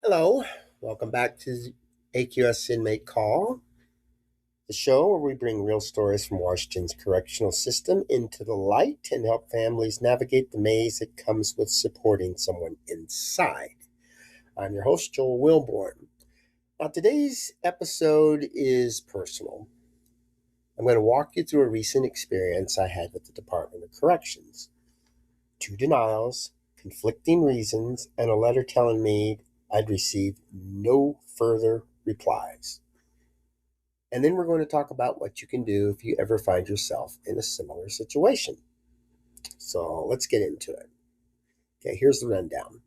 Hello, welcome back to AQS Inmate Call, the show where we bring real stories from Washington's correctional system into the light and help families navigate the maze that comes with supporting someone inside. I'm your host, Joel Wilborn. Now, today's episode is personal. I'm going to walk you through a recent experience I had with the Department of Corrections. Two denials, conflicting reasons, and a letter telling me I'd received no further replies. And then we're going to talk about what you can do if you ever find yourself in a similar situation. So let's get into it. Okay, here's the rundown.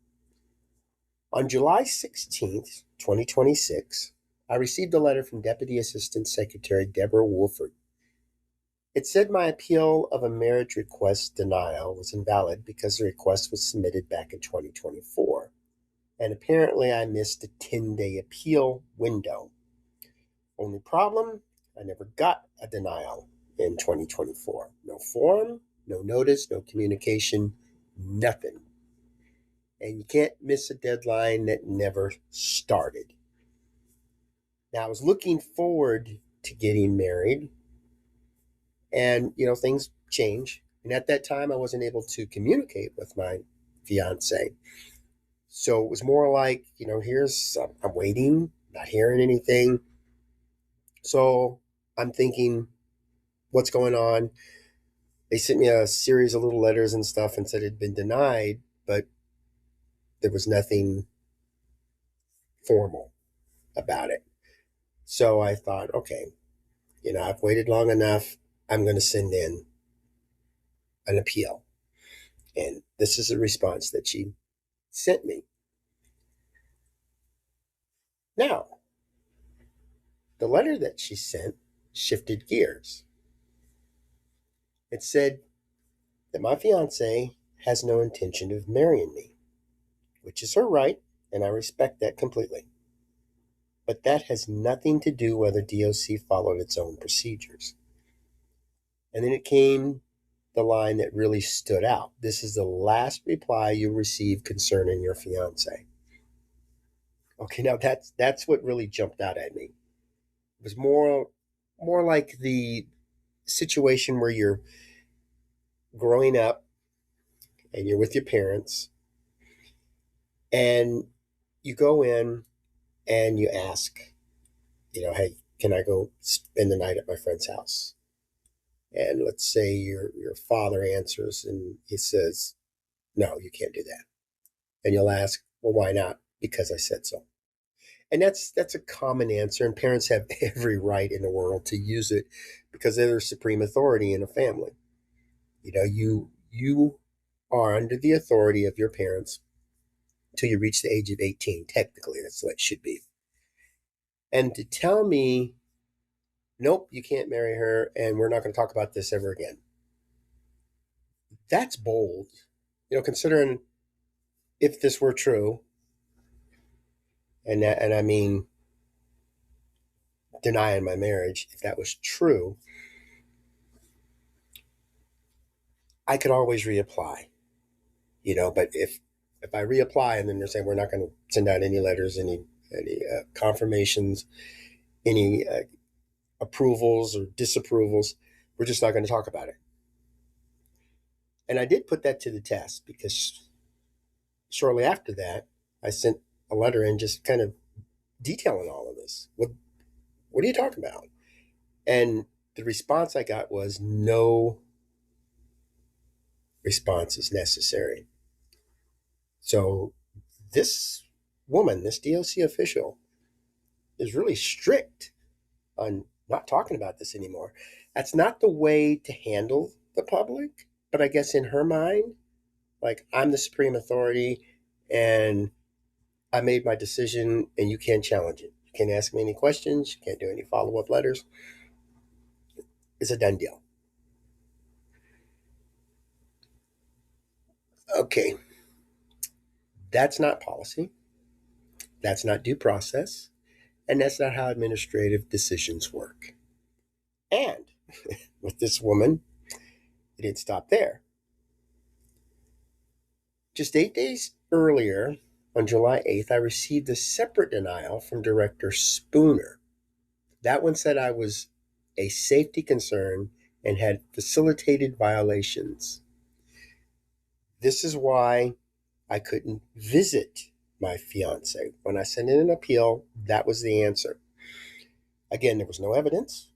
On July 16th, 2026, I received a letter from Deputy Assistant Secretary Deborah Wolford. It said my appeal of a marriage request denial was invalid because the request was submitted back in 2024. And apparently I missed a 10-day appeal window. Only problem, I never got a denial in 2024. No form, no notice, no communication, nothing. And you can't miss a deadline that never started. Now, I was looking forward to getting married, and, things change. And at that time, I wasn't able to communicate with my fiance. So it was more like, I'm waiting, not hearing anything. So I'm thinking, what's going on? They sent me a series of little letters and stuff and said it had been denied, but there was nothing formal about it. So I thought, okay, I've waited long enough. I'm going to send in an appeal. And this is a response that she sent me. Now, the letter that she sent shifted gears. It said that my fiance has no intention of marrying me, which is her right, and I respect that completely. But that has nothing to do whether DOC followed its own procedures. And then it came the line that really stood out. This is the last reply you receive concerning your fiance. Okay, now that's what really jumped out at me. It was more like the situation where you're growing up and you're with your parents and you go in and you ask, hey, can I go spend the night at my friend's house? And let's say your father answers and he says, no, you can't do that. And you'll ask, well, why not? Because I said so. And that's a common answer, and parents have every right in the world to use it because they're the supreme authority in a family. You are under the authority of your parents till you reach the age of 18. Technically, that's what it should be. And to tell me, nope, you can't marry her, and we're not going to talk about this ever again. That's bold, considering if this were true, and I mean denying my marriage, if that was true, I could always reapply, but if I reapply and then they're saying we're not going to send out any letters, any confirmations, any approvals or disapprovals, we're just not going to talk about it. And I did put that to the test because shortly after that, I sent a letter in just kind of detailing all of this. What are you talking about? And the response I got was no response is necessary. So this woman, this DOC official, is really strict on not talking about this anymore. That's not the way to handle the public, but I guess in her mind, like, I'm the supreme authority and I made my decision and you can't challenge it. You can't ask me any questions. You can't do any follow-up letters. It's a done deal. Okay, that's not policy. That's not due process. And that's not how administrative decisions work. And with this woman, it didn't stop there. Just 8 days earlier, On July 8th, I received a separate denial from Director Spooner. That one said I was a safety concern and had facilitated violations. This is why I couldn't visit my fiance. When I sent in an appeal, that was the answer. Again, there was no evidence,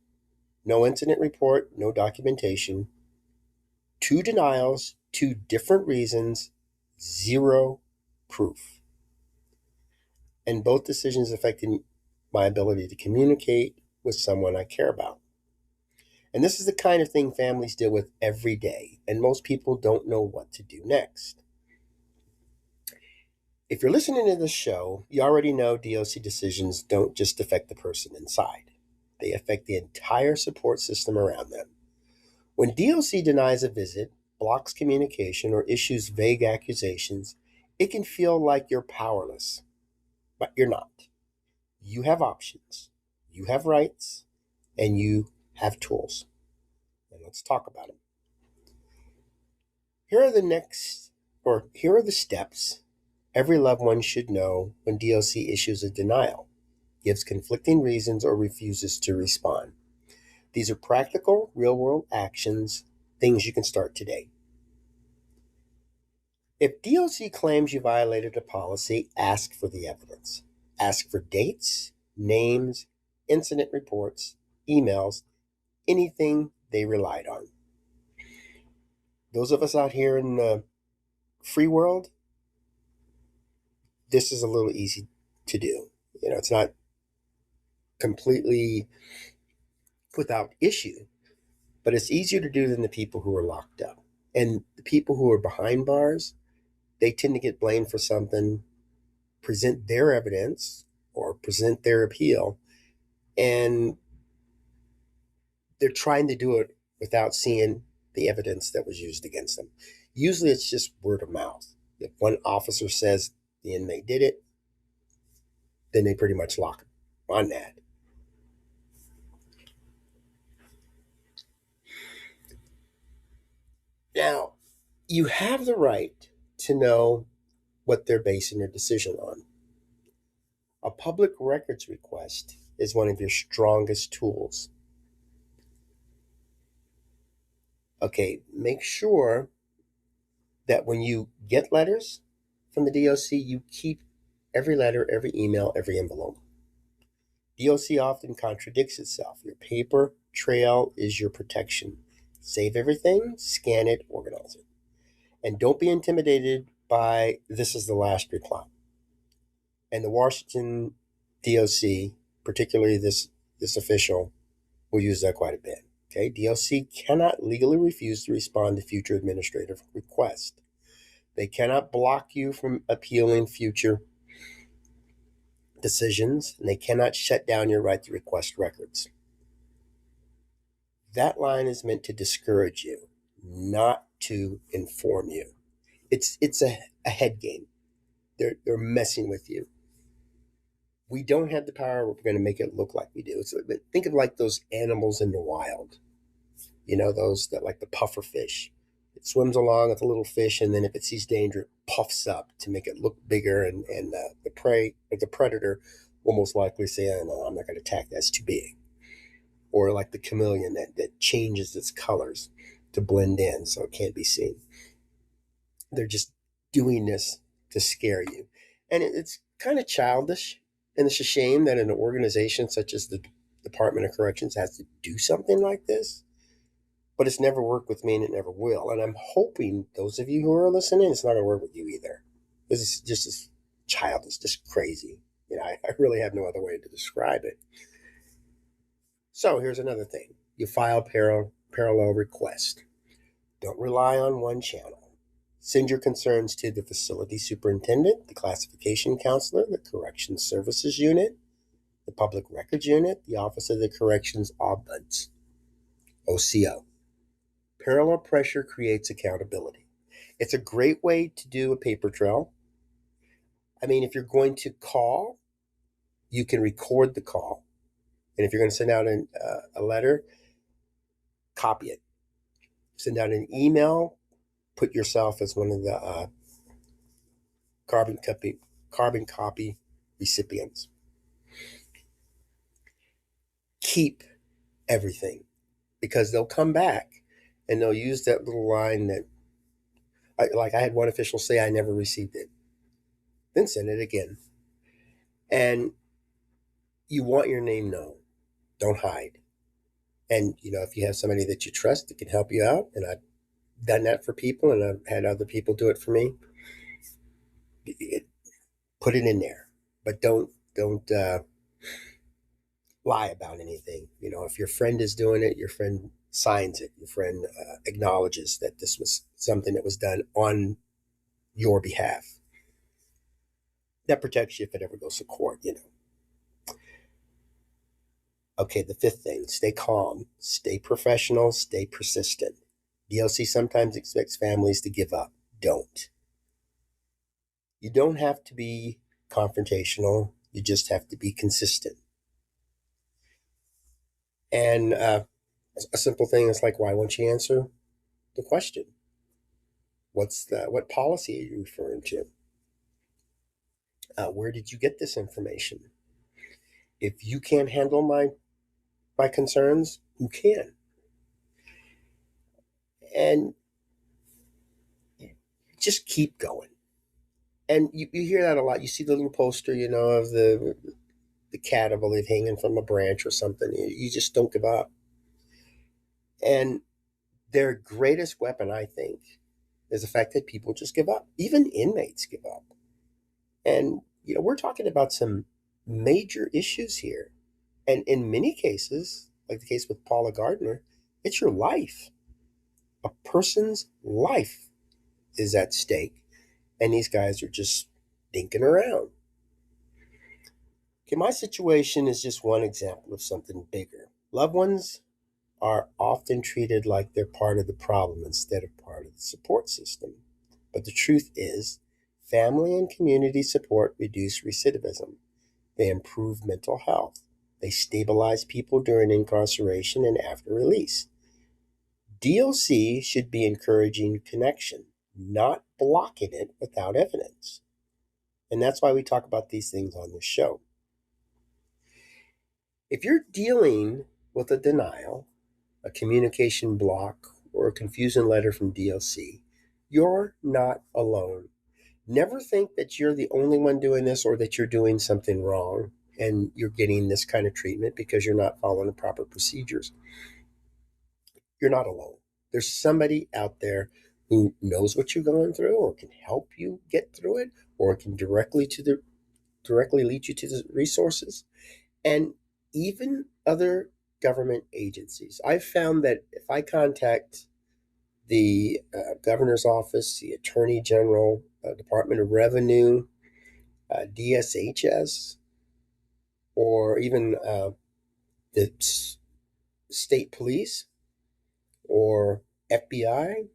no incident report, no documentation, 2 denials, 2 different reasons, 0 proof. And both decisions affected my ability to communicate with someone I care about. And this is the kind of thing families deal with every day, and most people don't know what to do next. If you're listening to this show, you already know DOC decisions don't just affect the person inside. They affect the entire support system around them. When DOC denies a visit, blocks communication, or issues vague accusations, it can feel like you're powerless, but you're not. You have options, you have rights, and you have tools. And let's talk about them. Here are the steps every loved one should know when DOC issues a denial, gives conflicting reasons, or refuses to respond. These are practical, real-world actions, things you can start today. If DOC claims you violated a policy, ask for the evidence. Ask for dates, names, incident reports, emails, anything they relied on. Those of us out here in the free world, this is a little easy to do. It's not completely without issue, but it's easier to do than the people who are locked up. And the people who are behind bars, they tend to get blamed for something, present their evidence or present their appeal, and they're trying to do it without seeing the evidence that was used against them. Usually it's just word of mouth. If one officer says the inmate did it, then they pretty much lock him on that. Now, you have the right to know what they're basing their decision on. A public records request is one of your strongest tools. Okay, make sure that when you get letters from the DOC, you keep every letter, every email, every envelope. DOC often contradicts itself. Your paper trail is your protection. Save everything, scan it, organize it. And don't be intimidated by this is the last reply. And the Washington DOC, particularly this official, will use that quite a bit. Okay, DOC cannot legally refuse to respond to future administrative requests. They cannot block you from appealing future decisions, and they cannot shut down your right to request records. That line is meant to discourage you, not to inform you. It's a head game. They're messing with you. We don't have the power. We're going to make it look like we do. So think of like those animals in the wild. Those that like the puffer fish. It swims along with a little fish, and then if it sees danger, it puffs up to make it look bigger, and the prey or the predator will most likely say, "Oh, no, I'm not going to attack. That's too big." Or like the chameleon that changes its colors to blend in so it can't be seen. They're just doing this to scare you. And it's kind of childish, and it's a shame that an organization such as the Department of Corrections has to do something like this. But it's never worked with me, and it never will. And I'm hoping those of you who are listening, it's not going to work with you either. This is just as childish, just crazy. I really have no other way to describe it. So here's another thing. You file parallel request. Don't rely on one channel. Send your concerns to the facility superintendent, the classification counselor, the corrections services unit, the public records unit, the Office of the Corrections Ombuds, OCO. Parallel pressure creates accountability. It's a great way to do a paper trail. I mean, if you're going to call, you can record the call. And if you're going to send out a letter, copy it. Send out an email, put yourself as one of the carbon copy carbon copy recipients. Keep everything, because they'll come back and they'll use that little line that, I had one official say, I never received it, then send it again. And you want your name known. Don't hide. And, if you have somebody that you trust that can help you out, and I've done that for people and I've had other people do it for me, put it in there. But don't lie about anything. If your friend is doing it, your friend signs it. Your friend acknowledges that this was something that was done on your behalf. That protects you if it ever goes to court. Okay, the fifth thing, stay calm, stay professional, stay persistent. DLC sometimes expects families to give up. Don't. You don't have to be confrontational. You just have to be consistent. And a simple thing is like, why won't you answer the question? What policy are you referring to? Where did you get this information? If you can't handle my concerns, who can? And just keep going. And you hear that a lot. You see the little poster, of the cat, I believe, hanging from a branch or something. You just don't give up. And their greatest weapon, I think, is the fact that people just give up. Even inmates give up. And, we're talking about some major issues here. And in many cases, like the case with Paula Gardner, it's your life. A person's life is at stake. And these guys are just dinking around. Okay, my situation is just one example of something bigger. Loved ones are often treated like they're part of the problem instead of part of the support system. But the truth is, family and community support reduce recidivism. They improve mental health. They stabilize people during incarceration and after release. DLC should be encouraging connection, not blocking it without evidence. And that's why we talk about these things on this show. If you're dealing with a denial, a communication block, or a confusion letter from DLC, you're not alone. Never think that you're the only one doing this or that you're doing something wrong and you're getting this kind of treatment because you're not following the proper procedures. You're not alone. There's somebody out there who knows what you're going through or can help you get through it or can directly lead you to the resources. And even other government agencies. I've found that if I contact the governor's office, the attorney general, Department of Revenue, DSHS, or even the state police or FBI,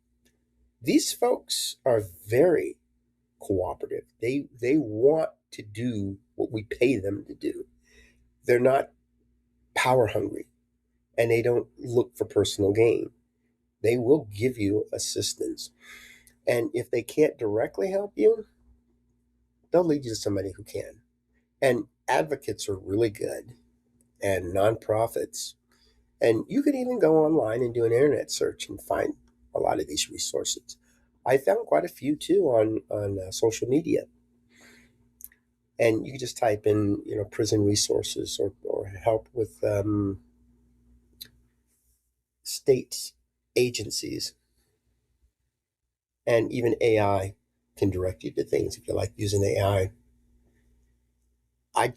these folks are very cooperative. They want to do what we pay them to do. They're not power hungry, and they don't look for personal gain. They will give you assistance. And if they can't directly help you, they'll lead you to somebody who can. And advocates are really good, and nonprofits. And you can even go online and do an internet search and find a lot of these resources. I found quite a few too on social media. And you can just type in, prison resources or help with state agencies. And even AI can direct you to things if you like using AI. I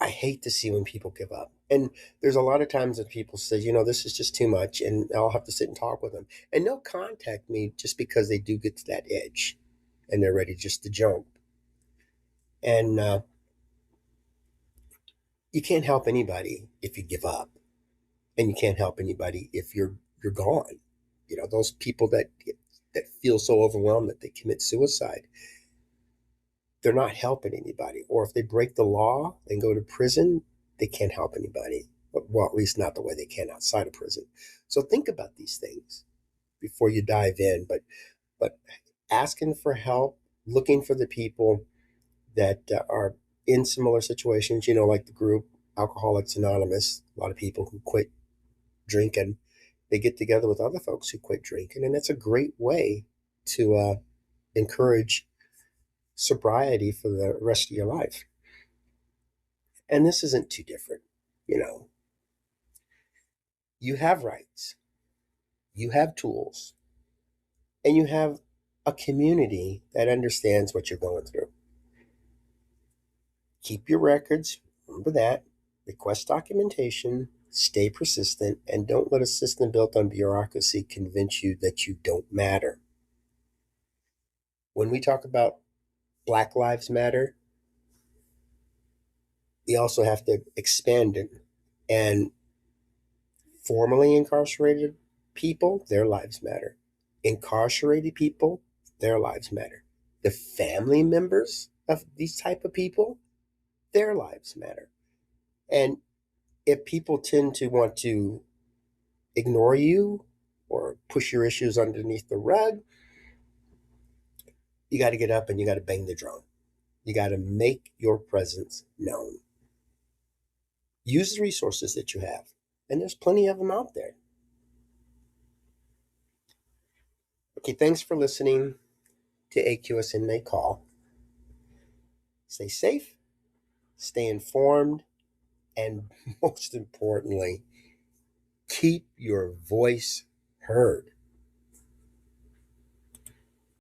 I hate to see when people give up. And there's a lot of times that people say, this is just too much, and I'll have to sit and talk with them. And they'll contact me just because they do get to that edge and they're ready just to jump. And you can't help anybody if you give up, and you can't help anybody if you're gone. Those people that feel so overwhelmed that they commit suicide, they're not helping anybody. Or if they break the law and go to prison, they can't help anybody. Well, at least not the way they can outside of prison. So think about these things before you dive in. But asking for help, looking for the people that are in similar situations, like the group Alcoholics Anonymous. A lot of people who quit drinking, they get together with other folks who quit drinking, and that's a great way to encourage sobriety for the rest of your life. And this isn't too different. You know, you have rights, you have tools, and you have a community that understands what you're going through. Keep your records, remember that. Request documentation, stay persistent, and don't let a system built on bureaucracy convince you that you don't matter. When we talk about Black Lives Matter, we also have to expand it. And formerly incarcerated people, their lives matter. Incarcerated people, their lives matter. The family members of these type of people, their lives matter. And if people tend to want to ignore you or push your issues underneath the rug, you got to get up and you got to bang the drum. You got to make your presence known. Use the resources that you have, and there's plenty of them out there. Okay, thanks for listening to AQS Inmate Call. Stay safe, stay informed, and most importantly, keep your voice heard.